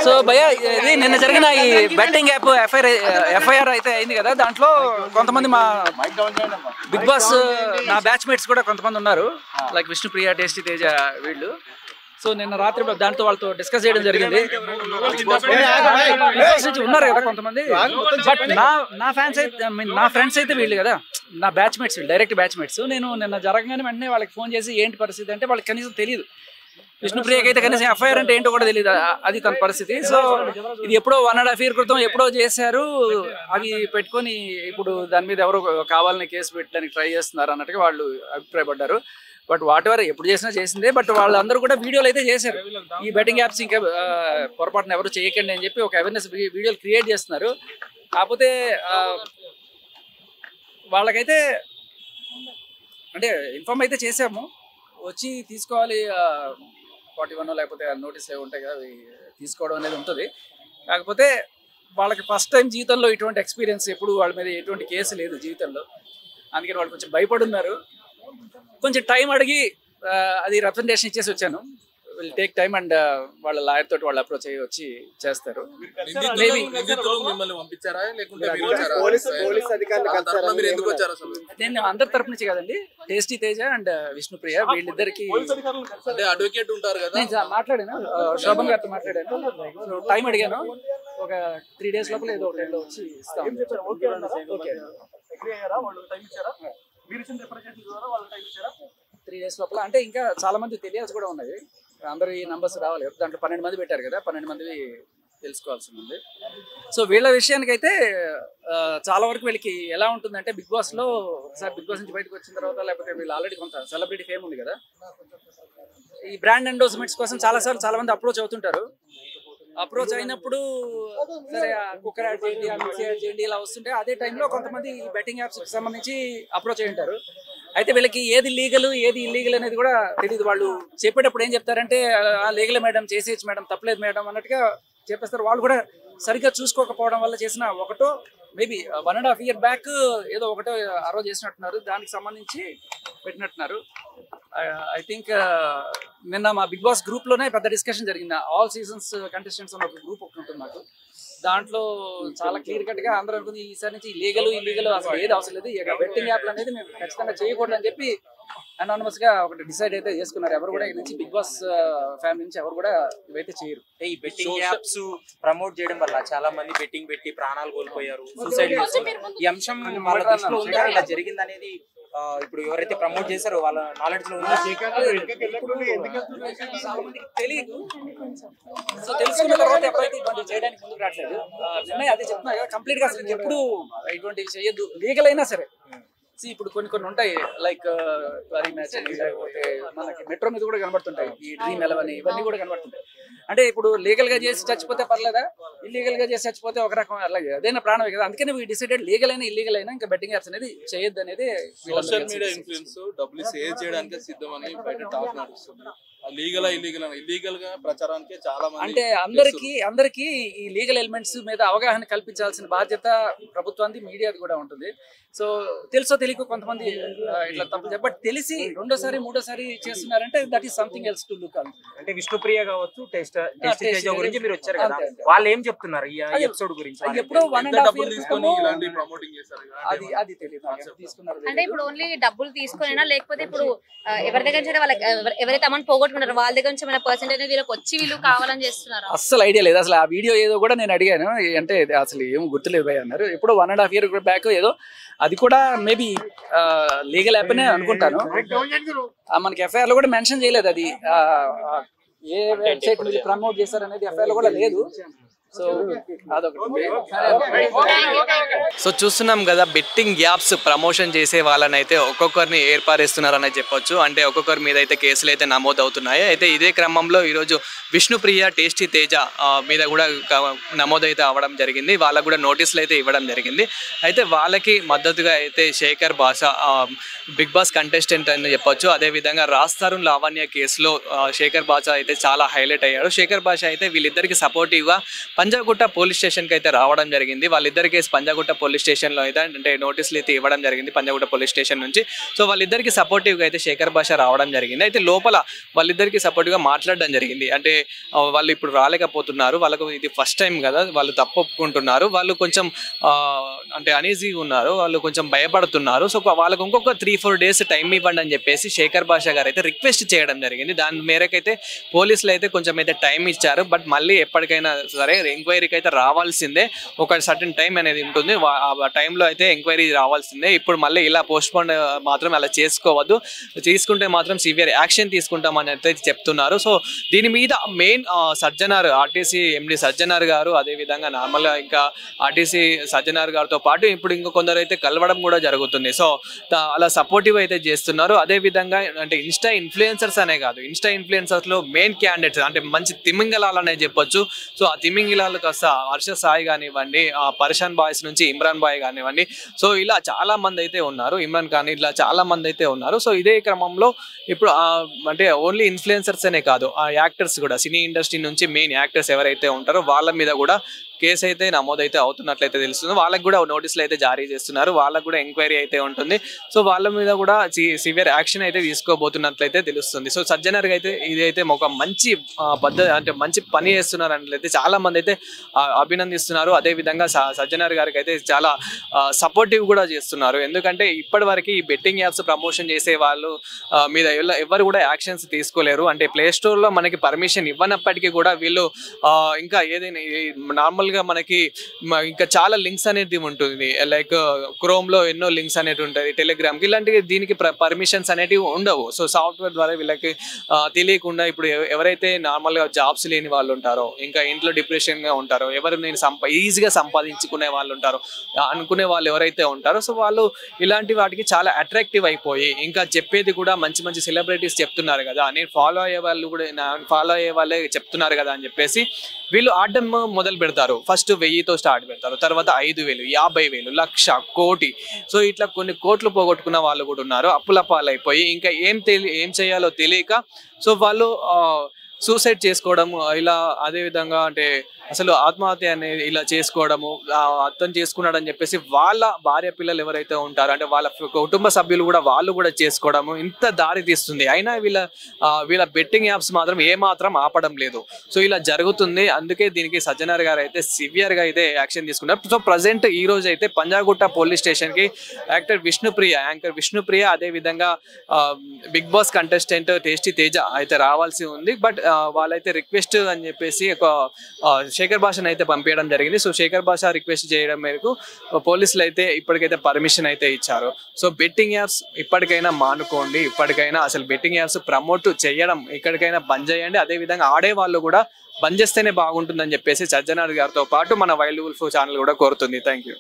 So భయ ఇది నిన్న జరిగిన ఈ బెట్టింగ్ యాప్ ఎఫ్ఐఆర్ అయితే అయింది కదా, దాంట్లో కొంతమంది మా బిగ్ బాస్ నా బ్యాచ్ మేట్స్ కూడా కొంతమంది ఉన్నారు, లైక్ విష్ణుప్రియ, టేస్టీ తేజ వీళ్ళు. సో నిన్న రాత్రి దాంతో వాళ్ళతో డిస్కస్ చేయడం జరిగింది. ఉన్నారు కదా కొంతమంది, బట్ నా ఫ్యాన్స్ అయితే నా ఫ్రెండ్స్ అయితే వీళ్ళు కదా, నా బ్యాచ్ మేట్స్ వీళ్ళు, డైరెక్ట్ బ్యాచ్ మేట్స్. నేను నిన్న జరగగానే వెంటనే వాళ్ళకి ఫోన్ చేసి ఏంటి పరిస్థితి అంటే వాళ్ళకి కనీసం తెలియదు, విష్ణుప్రియకి అయితే కనీసం ఎఫ్ఐఆర్ అంటే ఏంటో కూడా తెలియదు, అది తన పరిస్థితి. సో ఇది ఎప్పుడో 1.5 year క్రితం ఎప్పుడో చేశారు, అవి పెట్టుకొని ఇప్పుడు దాని మీద ఎవరో కావాలని కేసు పెట్టడానికి ట్రై చేస్తున్నారు అన్నట్టుగా వాళ్ళు అభిప్రాయపడ్డారు. బట్ వాట్ ఎవర్ ఎప్పుడు చేసినా చేసిందే, బట్ వాళ్ళందరూ కూడా వీడియోలు అయితే చేశారు. ఈ బెట్టింగ్ యాప్స్ ఇంకా పొరపాటున ఎవరు చేయకండి అని చెప్పి ఒక అవేర్నెస్ వీడియోలు క్రియేట్ చేస్తున్నారు. కాకపోతే వాళ్ళకైతే అంటే ఇన్ఫార్మ్ అయితే చేసాము, వచ్చి తీసుకోవాలి 41 లేకపోతే నోటీస్ ఏమి ఉంటాయి కదా, అవి తీసుకోవడం అనేది ఉంటుంది. కాకపోతే వాళ్ళకి ఫస్ట్ టైం జీవితంలో ఇటువంటి ఎక్స్పీరియన్స్, ఎప్పుడు వాళ్ళ మీద ఎటువంటి కేసు లేదు జీవితంలో, అందుకని వాళ్ళు కొంచెం భయపడున్నారు. కొంచెం టైం అడిగి అది రిప్రజెంటేషన్ ఇచ్చేసి వచ్చాను. విల్ టేక్ టైమ్ అండ్ వాళ్ళ లాయర్ తోటి వాళ్ళు అప్రోచ్ అయ్యి వచ్చి చేస్తారు. నేను అందరి తరపు నుంచి కదండి, టేస్టీ తేజ అండ్ విష్ణుప్రియ వీళ్ళిద్దరికి అడ్వకేట్ ఉంటారు కదా, నేను మాట్లాడాను, శోభన్ గారితో మాట్లాడాను, టైం అడిగాను. ఒక 3 days లోపల ఏదో ఒకటి వచ్చి ఇస్తాం. 3 days లోపల అంటే ఇంకా చాలా మంది తెలియాల్సి కూడా ఉన్నది, అందరు ఈ నంబర్స్ రావాలి. దాంట్లో 12 మంది పెట్టారు కదా, 12 మంది తెలుసుకోవాల్సి ఉంది. సో వీళ్ళ విషయానికి అయితే చాలా వరకు వీళ్ళకి ఎలా ఉంటుందంటే, బిగ్ బాస్లో ఒకసారి బిగ్ బాస్ నుంచి బయటకు వచ్చిన తర్వాత, లేకపోతే వీళ్ళు ఆల్రెడీ కొంత సెలబ్రిటీ ఫేమ్ ఉంది కదా, ఈ బ్రాండ్ ఎండోర్స్మెంట్స్ కోసం చాలాసార్లు చాలా మంది అప్రోచ్ అవుతుంటారు. అప్రోచ్ అయినప్పుడు సరే కుక్కర్ యాడ్ చేయండి, మిక్సీ యాడ్ చేయండి ఇలా వస్తుంటే, అదే టైంలో కొంతమంది ఈ బెట్టింగ్ యాప్స్కి సంబంధించి అప్రోచ్ అయి ఉంటారు. అయితే వీళ్ళకి ఏది లీగల్ ఏది ఇల్లీగల్ అనేది కూడా తెలియదు. వాళ్ళు చెప్పేటప్పుడు ఏం చెప్తారంటే లీగల్ మేడం, చేసేయచ్చు మేడం, తప్పలేదు మేడం అన్నట్టుగా చెప్పేస్తారు. వాళ్ళు కూడా సరిగ్గా చూసుకోకపోవడం వల్ల చేసిన ఒకటో మేబీ 1.5 year బ్యాక్ ఏదో ఒకటో అరో చేసినట్టున్నారు, దానికి సంబంధించి పెట్టినట్టున్నారు. ఐ థింక్ నిన్న మా బిగ్ బాస్ గ్రూప్లోనే పెద్ద డిస్కషన్ జరిగింది. ఆల్ సీజన్స్ కంటెస్టెంట్స్ అన్న ఒక గ్రూప్ ఒకటి ఉంటుంది మాకు, దాంట్లో చాలా క్లియర్ కట్గా అందరూ అనుకుంది ఈసారి నుంచి లీగల్ ఇల్లీగల్ అసలు ఏది అవసరం లేదు, ఇక బెట్టింగ్ యాప్లు అనేది మేము ఖచ్చితంగా చేయకూడదు అని చెప్పి అనానమస్ గా ఒకటి డిసైడ్ అయితే చేసుకున్నారు. ఎవరు కూడా ఇది నుంచి బిగ్ బాస్ ఫ్యామిలీ నుంచి ఎవరు కూడా ఇవైతే చేయరు. ఈ బెట్టింగ్ యాప్స్ ప్రమోట్ చేయడం వల్ల చాలా మంది బెట్టింగ్ పెట్టి ప్రాణాలు కోల్పోయారు, సూసైడ్ చేసుకున్నారు. ఈ అంశం వాళ్ళ దృష్టిలో ఉందా, ఇలా జరిగింది అనేది ఇప్పుడు ఎవరైతే ప్రమోట్ చేశారో వాళ్ళ నాలెడ్జ్ లో ఉందా? తెలియదు. సో తెలుసుకున్న తర్వాత ఎవరైతే ఇటువంటి చేయడానికి ముందుకు రావట్లేదు. అదే చెప్తున్నా కదా, కంప్లీట్ గా అసలు ఎప్పుడు ఇటువంటివి చేయొద్దు, లీగల్ అయినా సరే. ఇప్పుడు కొన్ని ఉంటాయి, లైక్ వరీ మ్యాచ్ అని, లేకపోతే మనకి మెట్రో మీద కూడా కనబడుతుంటాయి ఈ డ్రీమ్ 11 ఇవన్నీ కూడా కనబడుతుంటాయి. అంటే ఇప్పుడు లీగల్ గా చేసి చచ్చిపోతే పర్లేదా, ఇల్లీగల్ గా చేసి చచ్చిపోతే ఒక రకం, అలాగే అదైనా ప్రాణమే కదా. అందుకని వీ డిసైడెడ్ లీగల్ అయినా ఇల్లీగల్ అయినా ఇంకా బెట్టింగ్ యాప్స్ అనేది చేయొద్దు అనేది. సోషల్ మీడియా ఇన్ఫ్లుయెన్స్ డబ్బులు సేవ్ చేయడానికి సిద్ధమని బయట టాక్ నడుస్తుంది. ఇల్లీగల్ గా ప్రచారానికి చాలా మంది, అంటే అందరికి ఈ లీగల్ ఎలిమెంట్స్ మీద అవగాహన కల్పించాల్సిన బాధ్యత ప్రభుత్వానికి, మీడియాది కూడా ఉంటుంది. సో తెలుసో తెలియక కొంతమంది ఇట్లా తప్పు, బట్ తెలిసి రెండోసారి మూడోసారి చేస్తున్నారంటే that is something else to look on. అంటే విష్ణుప్రియ కావచ్చు, టేస్టీ తేజ గురించి మీరు వచ్చారు కదా, వాళ్ళు ఏం చెప్తున్నారు ఈ ఎపిసోడ్ గురించి? ఎప్పుడో 1.5 year తీసుకొని ఇలాంటి ప్రమోటింగ్ చేశారు, అది తెలియదు తీసుకున్నారు. అంటే ఇప్పుడు ఓన్లీ డబ్బులు తీసుకునేనా, లేకపోతే ఇప్పుడు ఎవరి దగ్గర నుంచి వాళ్ళకి ఎవరైతే అమౌంట్ పోగొట్టుకున్నారో వాళ్ళ దగ్గర నుంచి ఏమైనా పర్సెంటేజ్ వీళ్ళకి వచ్చి వీళ్ళు కావాలని చేస్తున్నారు? అస్సలు ఐడియా లేదు. అసలు ఆ వీడియో ఏదో కూడా నేను అడిగాను, అంటే అసలు ఏం గుర్తులేదు భయ్ అన్నారు. ఎప్పుడో 1.5 year బ్యాక్ ఏదో, అది కూడా మేబీ లీగల్ యాప్ అనే అనుకుంటాను. మనకి ఎఫ్ఐఆర్ లో కూడా మెన్షన్ చేయలేదు అది ఏ వెబ్సైట్ మీద ప్రమోట్ చేశారు అనేది ఎఫ్ఐఆర్ లో కూడా లేదు. సో చూస్తున్నాం కదా, బెట్టింగ్ యాప్స్ ప్రమోషన్ చేసే వాళ్ళని అయితే ఒక్కొక్కరిని ఏర్పారేస్తున్నారని చెప్పొచ్చు. అంటే ఒక్కొక్కరి మీద అయితే కేసులు అయితే నమోదు అవుతున్నాయి. అయితే ఇదే క్రమంలో ఈరోజు విష్ణుప్రియ, టేస్టీ తేజ మీద కూడా నమోదైతే అవ్వడం జరిగింది. వాళ్ళకు కూడా నోటీసులు అయితే ఇవ్వడం జరిగింది. అయితే వాళ్ళకి మద్దతుగా అయితే శేఖర్ భాష బిగ్ బాస్ కంటెస్టెంట్ అని చెప్పొచ్చు. అదేవిధంగా రాస్తారుణ్ లావణ్య కేసులో శేఖర్ భాష అయితే చాలా హైలైట్ అయ్యాడు. శేఖర్ భాష అయితే వీళ్ళిద్దరికి సపోర్టివ్గా పంజాగుట్ట పోలీస్ స్టేషన్కి అయితే రావడం జరిగింది. వాళ్ళిద్దరి కేసు పంజాగుట్ట పోలీస్ స్టేషన్లో అయితే అంటే నోటీసులు అయితే ఇవ్వడం జరిగింది పంజాగుట్ట పోలీస్ స్టేషన్ నుంచి. సో వాళ్ళిద్దరికి సపోర్టివ్గా అయితే శేఖర్ భాష రావడం జరిగింది. అయితే లోపల వాళ్ళిద్దరికి సపోర్టివ్గా మాట్లాడడం జరిగింది. అంటే వాళ్ళు ఇప్పుడు రాలేకపోతున్నారు, వాళ్ళకు ఇది ఫస్ట్ టైం కదా, వాళ్ళు తప్పు ఒప్పుకుంటున్నారు, వాళ్ళు కొంచెం అంటే అనీజీగా ఉన్నారు, వాళ్ళు కొంచెం భయపడుతున్నారు. సో వాళ్ళకు ఇంకొక 3-4 డేస్ టైం ఇవ్వండి అని చెప్పేసి శేఖర్ భాష గారు అయితే రిక్వెస్ట్ చేయడం జరిగింది. దాని మేరకైతే పోలీసులు అయితే కొంచెం అయితే టైం ఇచ్చారు. బట్ మళ్ళీ ఎప్పటికైనా సరే ఎంక్వైరీకి అయితే రావాల్సిందే, ఒక సర్టన్ టైం అనేది ఉంటుంది, ఆ టైంలో అయితే ఎంక్వైరీ రావాల్సిందే. ఇప్పుడు మళ్ళీ ఇలా పోస్ట్పోన్ మాత్రం అలా చేసుకోవద్దు, తీసుకుంటే మాత్రం సివియర్ యాక్షన్ తీసుకుంటామని అయితే చెప్తున్నారు. సో దీని మీద మెయిన్ సజ్జనార్ ఆర్టీసీ ఎండి సజ్జనార్ గారు, అదేవిధంగా నార్మల్గా ఇంకా ఆర్టీసీ సజ్జనార్ గారితో పాటు ఇప్పుడు ఇంకా కొందరు అయితే కలవడం కూడా జరుగుతుంది. సో అలా సపోర్టివ్ అయితే చేస్తున్నారు. అదేవిధంగా అంటే ఇన్స్టా ఇన్ఫ్లుయెన్సర్స్ అనే కాదు, ఇన్స్టా ఇన్ఫ్లుయెన్సర్స్లో మెయిన్ క్యాండిడేట్స్ అంటే మంచి తిమింగలాలు అనే చెప్పొచ్చు. సో ఆ తిమింగలాలు కాస్త హర్ష సాయి కానివ్వండి, పర్షాన్ బాయ్స్ నుంచి ఇమ్రాన్ బాయ్ కానివ్వండి, సో ఇలా చాలా మంది అయితే ఉన్నారు, ఇమ్రాన్ ఖాన్, ఇలా చాలా మంది అయితే ఉన్నారు. సో ఇదే క్రమంలో ఇప్పుడు అంటే ఓన్లీ ఇన్ఫ్లుయెన్సర్స్ అనే కాదు, ఆ యాక్టర్స్ కూడా, సినీ ఇండస్ట్రీ నుంచి మెయిన్ యాక్టర్స్ ఎవరైతే ఉంటారో వాళ్ళ మీద కూడా కేసు అయితే నమోదైతే అవుతున్నట్లయితే తెలుస్తుంది. వాళ్ళకి కూడా నోటీసులు అయితే జారీ చేస్తున్నారు, వాళ్ళకు కూడా ఎంక్వైరీ అయితే ఉంటుంది. సో వాళ్ళ మీద కూడా సివియర్ యాక్షన్ అయితే తీసుకోబోతున్నట్లయితే తెలుస్తుంది. సో సజ్జనర్గా అయితే ఇదైతే ఒక మంచి పద్ధతి అంటే మంచి పని చేస్తున్నారు అన్నట్లయితే చాలా మంది అయితే అభినందిస్తున్నారు. అదేవిధంగా సజ్జనర్ గారికి అయితే చాలా సపోర్టివ్ కూడా చేస్తున్నారు. ఎందుకంటే ఇప్పటి వరకు ఈ బెట్టింగ్ యాప్స్ ప్రమోషన్ చేసే వాళ్ళు మీద ఎవరు కూడా యాక్షన్స్ తీసుకోలేరు. అంటే ప్లే స్టోర్లో మనకి పర్మిషన్ ఇవ్వనప్పటికీ కూడా వీళ్ళు ఇంకా ఏదైనా నార్మల్ గా మనకి ఇంకా చాలా లింక్స్ అనేది ఉంటుంది, లైక్ క్రోమ్ లో ఎన్నో లింక్స్ అనేవి ఉంటాయి, టెలిగ్రామ్ కి, ఇలాంటివి దీనికి పర్మిషన్స్ అనేటివి ఉండవు. సో సాఫ్ట్వేర్ ద్వారా వీళ్ళకి తెలియకుండా ఇప్పుడు ఎవరైతే నార్మల్ గా జాబ్స్ లేని వాళ్ళు ఉంటారో, ఇంకా ఇంట్లో డిప్రెషన్ గా ఉంటారో, ఎవరు నేను ఈజీగా సంపాదించుకునే వాళ్ళు ఉంటారో అనుకునే వాళ్ళు ఎవరైతే ఉంటారో, సో వాళ్ళు ఇలాంటి వాటికి చాలా అట్రాక్టివ్ అయిపోయి ఇంకా చెప్పేది కూడా మంచి మంచి సెలబ్రిటీస్ చెప్తున్నారు కదా, నేను ఫాలో అయ్యే వాళ్ళు కూడా ఫాలో అయ్యే వాళ్ళే చెప్తున్నారు కదా అని చెప్పేసి వీళ్ళు ఆడడం మొదలు పెడతారు. ఫస్ట్ 1000తో స్టార్ట్ పెడతారు, తర్వాత 5000, 50,000, 1,00,000, కోటి. సో ఇట్లా కొన్ని కోట్లు పోగొట్టుకున్న వాళ్ళు కూడా ఉన్నారు, అప్పుల పాలైపోయి ఇంకా ఏం చేయాలో తెలియక సో వాళ్ళు సూసైడ్ చేసుకోవడము, ఇలా అదేవిధంగా అంటే అసలు ఆత్మహత్య అనేది ఇలా చేసుకోవడము, అర్థం చేసుకున్నాడని చెప్పేసి వాళ్ళ భార్య పిల్లలు ఎవరైతే ఉంటారో అంటే వాళ్ళ కుటుంబ సభ్యులు కూడా వాళ్ళు కూడా చేసుకోవడము ఇంత దారి తీస్తుంది. అయినా వీళ్ళ బెట్టింగ్ యాప్స్ మాత్రం ఏమాత్రం ఆపడం లేదు. సో ఇలా జరుగుతుంది. అందుకే దీనికి సజ్జనార్ గారు అయితే సివియర్గా అయితే యాక్షన్ తీసుకున్నారు. సో ప్రజెంట్ ఈ రోజు అయితే పంజాగుట్ట పోలీస్ స్టేషన్కి యాంకర్ విష్ణుప్రియ అదేవిధంగా Bigg Boss contestant tasty Teja అయితే రావాల్సి ఉంది. బట్ వాళ్ళైతే రిక్వెస్ట్ అని చెప్పేసి ఒక శేఖర్ భాషను అయితే పంపించడం జరిగింది. సో శేఖర్ భాష రిక్వెస్ట్ చేయడం మేరకు పోలీసులు అయితే ఇప్పటికైతే పర్మిషన్ అయితే ఇచ్చారు. సో బెట్టింగ్ యాప్స్ ఇప్పటికైనా మానుకోండి, ఇప్పటికైనా అసలు బెట్టింగ్ యాప్స్ ప్రమోట్ చేయడం ఇక్కడికైనా బంద్ చేయండి. అదేవిధంగా ఆడేవాళ్ళు కూడా బంద్ చేస్తేనే బాగుంటుందని చెప్పేసి సజ్జనార్ గారితో పాటు మన వైల్డ్ వుల్ఫ్ ఛానల్ కూడా కోరుతుంది. Thank you.